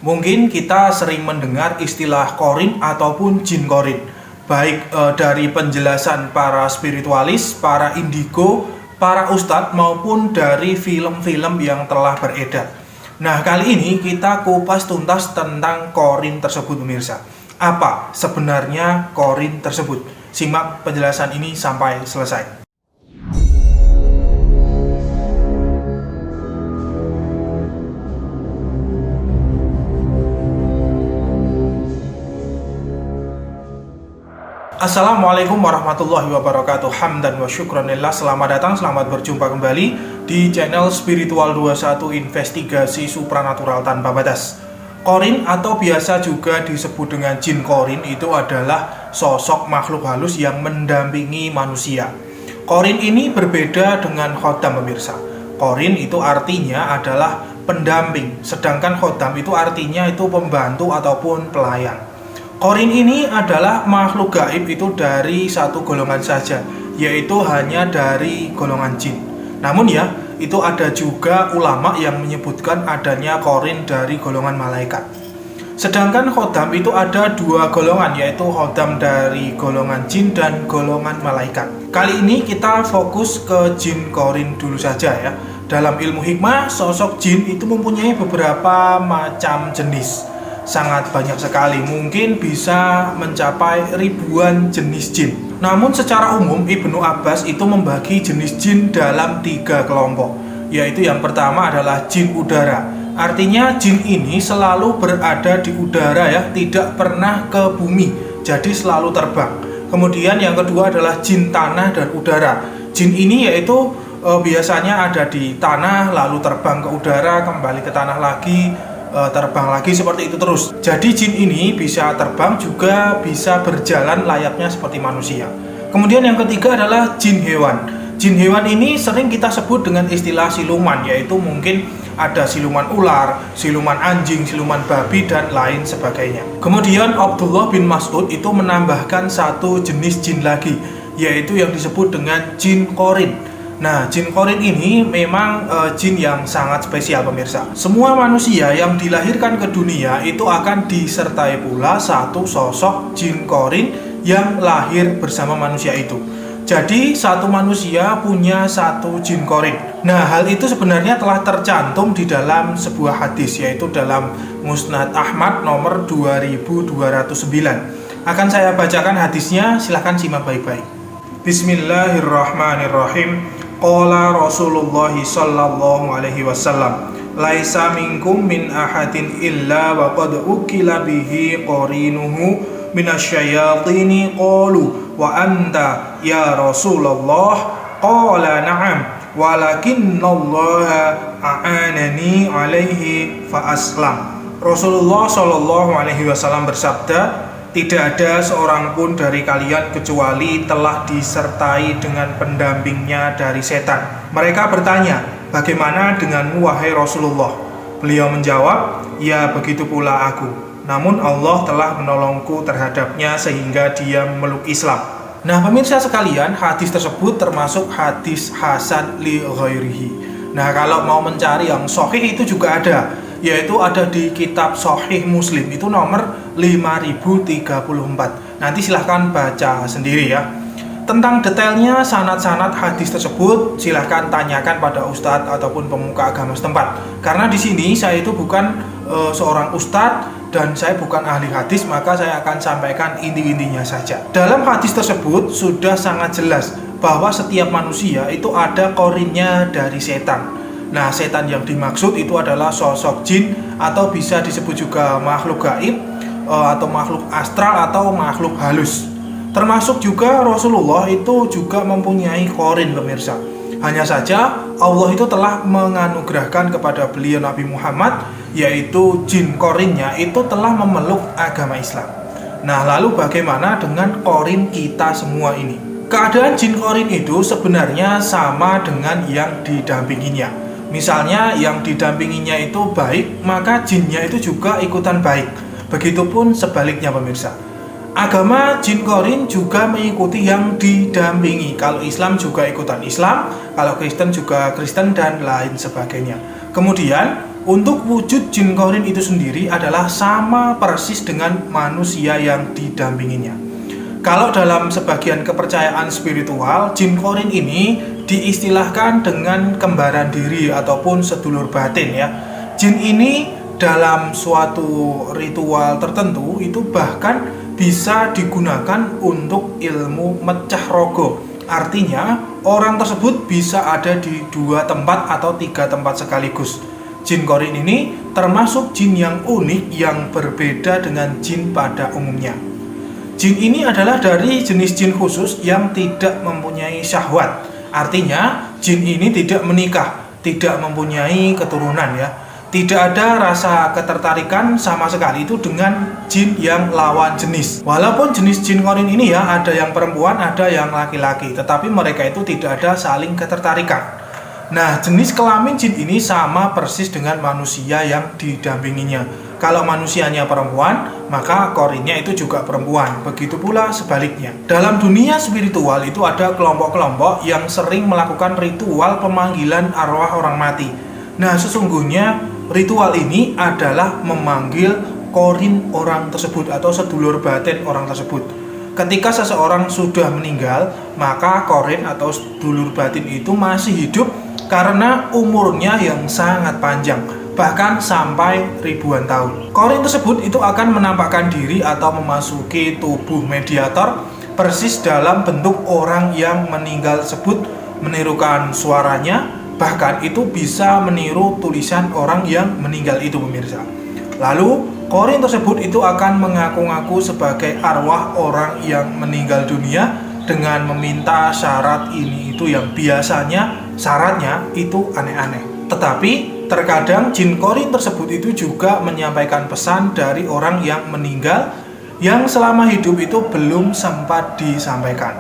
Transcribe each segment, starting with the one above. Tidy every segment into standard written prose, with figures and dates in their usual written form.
Mungkin kita sering mendengar istilah korin ataupun jin korin, baik dari penjelasan para spiritualis, para indigo, para ustadz maupun dari film-film yang telah beredar. Nah, kali ini kita kupas tuntas tentang korin tersebut, pemirsa. Apa sebenarnya korin tersebut? Simak penjelasan ini sampai selesai. Assalamualaikum warahmatullahi wabarakatuh. Hamdan wa syukranillah. Selamat datang, selamat berjumpa kembali di channel Spiritual 21 Investigasi Supranatural Tanpa Batas. Korin atau biasa juga disebut dengan jin korin itu adalah sosok makhluk halus yang mendampingi manusia. Korin ini berbeda dengan khodam, pemirsa. Korin itu artinya adalah pendamping, sedangkan khodam itu artinya itu pembantu ataupun pelayan. Korin ini adalah makhluk gaib itu dari satu golongan saja, yaitu hanya dari golongan jin. Namun ya, itu ada juga ulama yang menyebutkan adanya korin dari golongan malaikat. Sedangkan khodam itu ada dua golongan, yaitu khodam dari golongan jin dan golongan malaikat. Kali ini kita fokus ke jin korin dulu saja ya. Dalam ilmu hikmah, sosok jin itu mempunyai beberapa macam jenis. Sangat banyak sekali, mungkin bisa mencapai ribuan jenis jin. Namun secara umum Ibnu Abbas itu membagi jenis jin dalam 3 kelompok, yaitu yang pertama adalah jin udara. Artinya jin ini selalu berada di udara ya, tidak pernah ke bumi, jadi selalu terbang. Kemudian yang kedua adalah jin tanah dan udara. Jin ini yaitu biasanya ada di tanah lalu terbang ke udara, kembali ke tanah lagi, terbang lagi, seperti itu terus. Jadi jin ini bisa terbang juga bisa berjalan layaknya seperti manusia. Kemudian yang ketiga adalah jin hewan. Jin hewan ini sering kita sebut dengan istilah siluman, yaitu mungkin ada siluman ular, siluman anjing, siluman babi, dan lain sebagainya. Kemudian Abdullah bin Mas'ud itu menambahkan satu jenis jin lagi, yaitu yang disebut dengan jin korin. Nah, jin korin ini memang jin yang sangat spesial, pemirsa. Semua manusia yang dilahirkan ke dunia itu akan disertai pula satu sosok jin korin yang lahir bersama manusia itu. Jadi satu manusia punya satu jin korin. Nah, hal itu sebenarnya telah tercantum di dalam sebuah hadis, yaitu dalam Musnad Ahmad nomor 2209. Akan saya bacakan hadisnya, silahkan simak baik-baik. Bismillahirrahmanirrahim. Qala Rasulullah sallallahu alaihi wasallam, laisa minkum min ahadin illa wa qad ukila bihi qarinuhu minasyayatini. Qalu wa anta ya Rasulullah? Qala na'am, walakinnallaha a'anani alaihi fa aslam. Rasulullah sallallahu alaihi wasallam bersabda, tidak ada seorang pun dari kalian kecuali telah disertai dengan pendampingnya dari setan. Mereka bertanya, bagaimana denganmu wahai Rasulullah? Beliau menjawab, ya begitu pula aku. Namun Allah telah menolongku terhadapnya sehingga dia memeluk Islam. Nah, pemirsa sekalian, hadis tersebut termasuk hadis hasan li ghairihi. Nah, kalau mau mencari yang sahih itu juga ada, yaitu ada di kitab Sahih Muslim, itu nomor 5034. Nanti silahkan baca sendiri ya. Tentang detailnya sanad-sanad hadis tersebut silahkan tanyakan pada ustadz ataupun pemuka agama setempat. Karena di sini saya itu bukan seorang ustadz dan saya bukan ahli hadis, maka saya akan sampaikan inti-intinya saja. Dalam hadis tersebut sudah sangat jelas bahwa setiap manusia itu ada korinnya dari setan. Nah, setan yang dimaksud itu adalah sosok jin atau bisa disebut juga makhluk gaib atau makhluk astral atau makhluk halus. Termasuk juga Rasulullah itu juga mempunyai korin, pemirsa. Hanya saja Allah itu telah menganugerahkan kepada beliau Nabi Muhammad, yaitu jin korinnya itu telah memeluk agama Islam. Nah, lalu bagaimana dengan korin kita semua ini? Keadaan jin korin itu sebenarnya sama dengan yang didampinginya. Misalnya yang didampinginya itu baik, maka jinnya itu juga ikutan baik. Begitupun sebaliknya, pemirsa. Agama jin korin juga mengikuti yang didampingi. Kalau Islam juga ikutan Islam, kalau Kristen juga Kristen, dan lain sebagainya. Kemudian Untuk wujud jin qorin itu sendiri adalah sama persis dengan manusia yang didampinginya. Kalau dalam sebagian kepercayaan spiritual, jin qorin ini diistilahkan dengan kembaran diri ataupun sedulur batin ya. Jin ini dalam suatu ritual tertentu itu bahkan bisa digunakan untuk ilmu mecah rogo. Artinya orang tersebut bisa ada di 2 tempat atau 3 tempat sekaligus. Jin qorin ini termasuk jin yang unik yang berbeda dengan jin pada umumnya. Jin ini adalah dari jenis jin khusus yang tidak mempunyai syahwat. Artinya jin ini tidak menikah, tidak mempunyai keturunan ya. Tidak ada rasa ketertarikan sama sekali itu dengan jin yang lawan jenis. Walaupun jenis jin qorin ini ya ada yang perempuan, ada yang laki-laki, tetapi mereka itu tidak ada saling ketertarikan. Nah, jenis kelamin jin ini sama persis dengan manusia yang didampinginya. Kalau manusianya perempuan, maka qorinnya itu juga perempuan. Begitu pula sebaliknya. Dalam dunia spiritual itu ada kelompok-kelompok yang sering melakukan ritual pemanggilan arwah orang mati. Nah, sesungguhnya ritual ini adalah memanggil qorin orang tersebut atau sedulur batin orang tersebut. Ketika seseorang sudah meninggal, maka qorin atau sedulur batin itu masih hidup karena umurnya yang sangat panjang, bahkan sampai ribuan tahun. Qorin tersebut itu akan menampakkan diri atau memasuki tubuh mediator persis dalam bentuk orang yang meninggal tersebut, menirukan suaranya, bahkan itu bisa meniru tulisan orang yang meninggal itu, pemirsa. Lalu qorin tersebut itu akan mengaku-ngaku sebagai arwah orang yang meninggal dunia dengan meminta syarat ini itu yang biasanya syaratnya itu aneh-aneh. Tetapi terkadang jin qorin tersebut itu juga menyampaikan pesan dari orang yang meninggal yang selama hidup itu belum sempat disampaikan.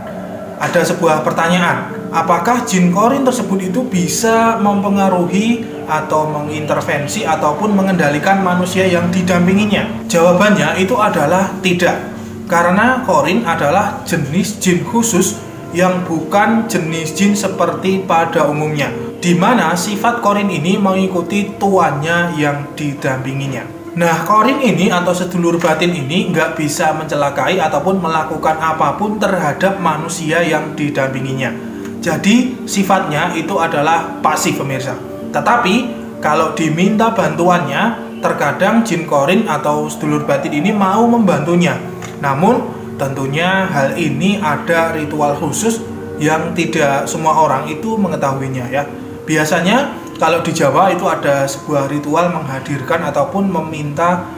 Ada sebuah pertanyaan, apakah jin qorin tersebut itu bisa mempengaruhi atau mengintervensi ataupun mengendalikan manusia yang didampinginya? Jawabannya itu adalah tidak. Karena qorin adalah jenis jin khusus yang bukan jenis jin seperti pada umumnya, di mana sifat qorin ini mengikuti tuannya yang didampinginya. Nah, qorin ini atau sedulur batin ini nggak bisa mencelakai ataupun melakukan apapun terhadap manusia yang didampinginya. Jadi sifatnya itu adalah pasif, pemirsa. Tetapi kalau diminta bantuannya, terkadang jin qorin atau sedulur batin ini mau membantunya. Namun tentunya hal ini ada ritual khusus yang tidak semua orang itu mengetahuinya ya. Biasanya kalau di Jawa itu ada sebuah ritual menghadirkan ataupun meminta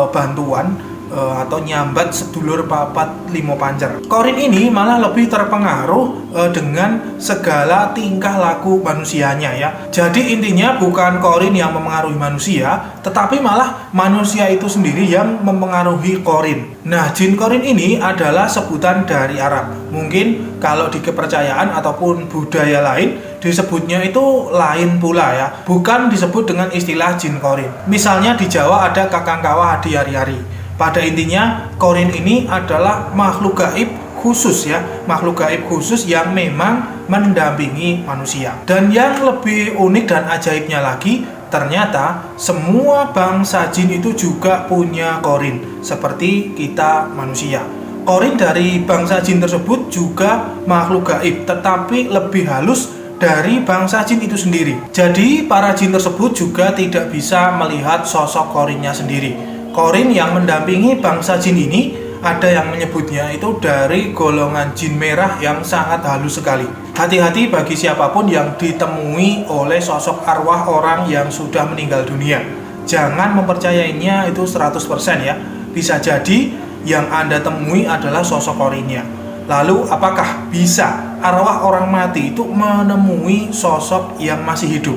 bantuan atau nyambat sedulur papat limo pancer. Qorin ini malah lebih terpengaruh dengan segala tingkah laku manusianya ya. Jadi intinya bukan qorin yang mempengaruhi manusia, tetapi malah manusia itu sendiri yang mempengaruhi qorin. Nah, jin qorin ini adalah sebutan dari Arab. Mungkin kalau di kepercayaan ataupun budaya lain disebutnya itu lain pula ya, bukan disebut dengan istilah jin qorin. Misalnya di Jawa ada kakang kawah di hari-hari. Pada intinya qorin ini adalah makhluk gaib khusus ya, makhluk gaib khusus yang memang mendampingi manusia. Dan yang lebih unik dan ajaibnya lagi, ternyata semua bangsa jin itu juga punya qorin seperti kita manusia. Qorin dari bangsa jin tersebut juga makhluk gaib, tetapi lebih halus dari bangsa jin itu sendiri. Jadi para jin tersebut juga tidak bisa melihat sosok qorinnya sendiri. Qorin yang mendampingi bangsa jin ini ada yang menyebutnya itu dari golongan jin merah yang sangat halus sekali. Hati-hati bagi siapapun yang ditemui oleh sosok arwah orang yang sudah meninggal dunia. Jangan mempercayainya itu 100% ya. Bisa jadi yang Anda temui adalah sosok qorinnya. Lalu apakah bisa arwah orang mati itu menemui sosok yang masih hidup?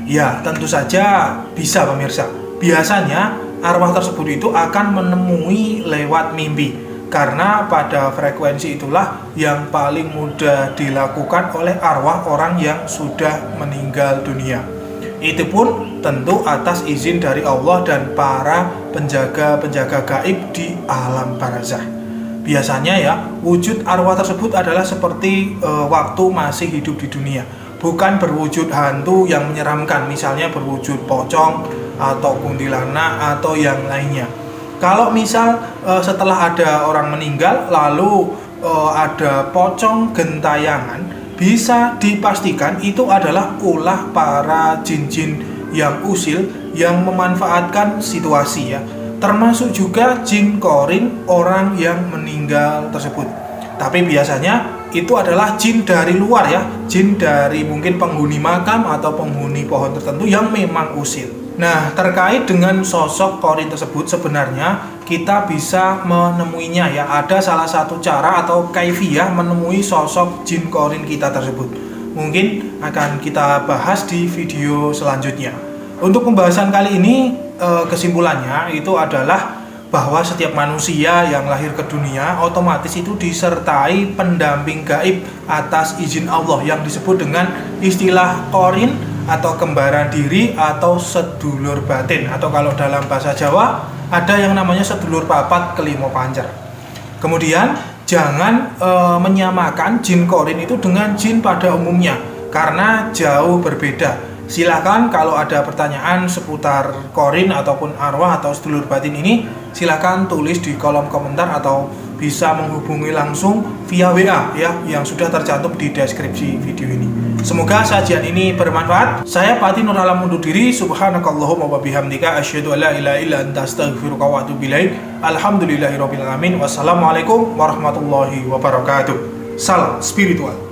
Ya, tentu saja bisa, pemirsa. Biasanya arwah tersebut itu akan menemui lewat mimpi, karena pada frekuensi itulah yang paling mudah dilakukan oleh arwah orang yang sudah meninggal dunia. Itu pun tentu atas izin dari Allah dan para penjaga-penjaga gaib di alam barzakh. Biasanya ya, wujud arwah tersebut adalah seperti waktu masih hidup di dunia. bukan berwujud hantu yang menyeramkan, misalnya berwujud pocong atau kuntilanak atau yang lainnya. Kalau misal setelah ada orang meninggal lalu ada pocong gentayangan, bisa dipastikan itu adalah ulah para jin-jin yang usil yang memanfaatkan situasi ya. Termasuk juga jin korin orang yang meninggal tersebut. Tapi biasanya itu adalah jin dari luar ya, jin dari mungkin penghuni makam atau penghuni pohon tertentu yang memang usil. Nah, terkait dengan sosok korin tersebut sebenarnya kita bisa menemuinya ya. Ada salah satu cara atau kaifiyah menemui sosok jin korin kita tersebut. Mungkin akan kita bahas di video selanjutnya. Untuk pembahasan kali ini kesimpulannya itu adalah bahwa setiap manusia yang lahir ke dunia otomatis itu disertai pendamping gaib atas izin Allah yang disebut dengan istilah korin atau kembaran diri atau sedulur batin, atau kalau dalam bahasa Jawa ada yang namanya sedulur papat kelimo pancer. Kemudian jangan menyamakan jin korin itu dengan jin pada umumnya karena jauh berbeda. Silakan kalau ada pertanyaan seputar korin ataupun arwah atau sedulur batin ini, silakan tulis di kolom komentar atau bisa menghubungi langsung via WA ya yang sudah tercantum di deskripsi video ini. Semoga sajian ini bermanfaat. Saya Pati Nur Alam undur diri. Subhanakallahumma wa bihamdika asyhadu an la ilaha illa anta astaghfiruka wa atubu ilaik. Alhamdulillahirabbil alamin. Wassalamualaikum warahmatullahi wabarakatuh. Salam spiritual.